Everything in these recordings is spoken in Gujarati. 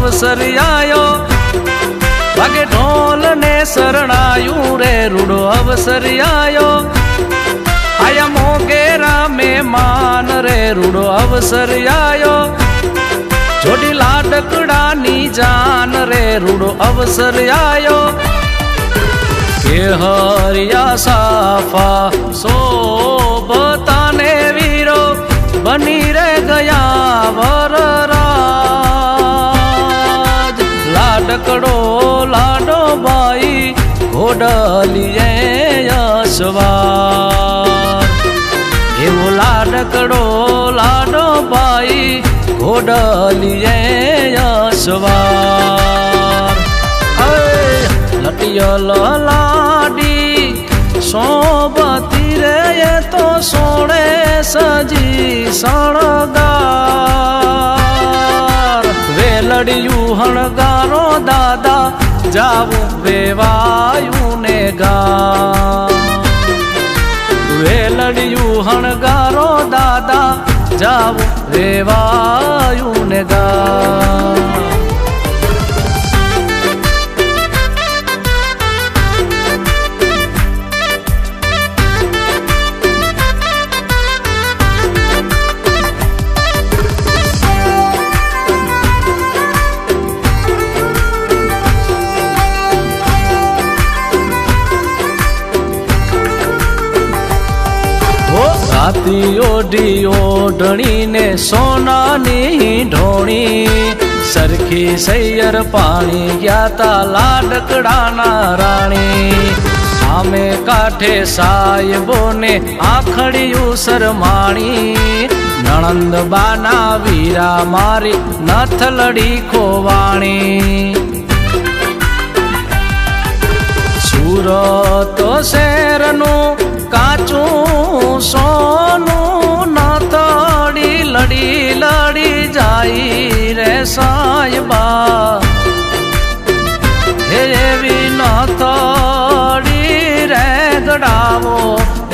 અવસર આયો વાગે ઢોલ ને શરણાયું રે રૂડો અવસર આયો આયા મોગેરા મહેમાન રે રૂડો અવસર આયો જોડી લાડકડાની જાન રે રૂડો અવસર આયો કે હરિયા સાફા સોબતાને વીરો બની રે ગયા વરરાજ લાડકડો લાડો બાઈ ઘોડલીએ યશવાર એવો લાડકડો લાડો બાઈ ઘોડલીએ યશવાર લટિયલ લાડી સોબતી રે તો સોળે સજી શણગાર વેલડિયું હણગારો દાદા જાવું વેવાયું ને ગા વેલડિયું હણગારો દાદા જાવું વેવાયું ને ગા રાતી ઓઢી ઓઢણીને સોનાની ઢોણી સરખી સૈયર પાણી ગયા તા લાડકડાના રાણી આમે કાંઠે સાહેબોને આખડિયું શરમાણી નણંદ બાના વીરા મારી નથલડી ખોવાણી સુરત શહેરનું કાચું સોનું નાથડી લડી લડી જાય રે સાહેબા એવી નાથડી રે ગડાવો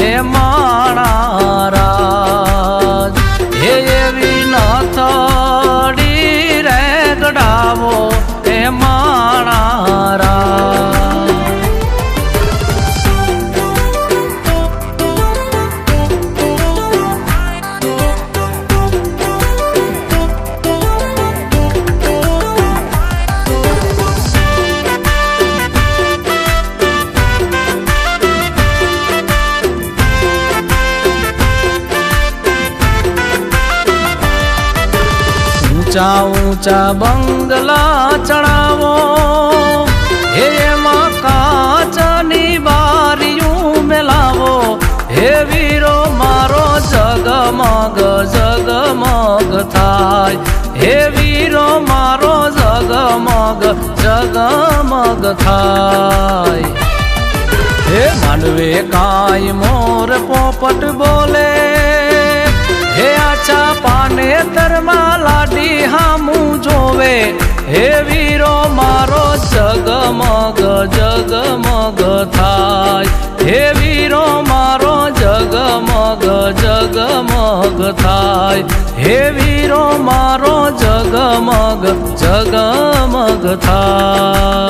એ માણા રાજ એવી નાથડી રે ગડાવો એ માણા રાજ ઊંચા ઊંચા બંગલા ચડાવો હે એમાં કાચની બારીયું મેલાવો હે વીરો મારો જગમગ જગમગ થાય હે વીરો મારો જગમગ જગમગ થાય હે માંડવે કાંઈ મોર પોપટ બોલે હે આછા પાને તરમાં લાડી હામું જોવે હે વીરો મારો જગમગ જગમગ થાય હે વીરો મારો જગમગ જગમગ થાય હે વીરો મારો જગમગ જગમગ થાય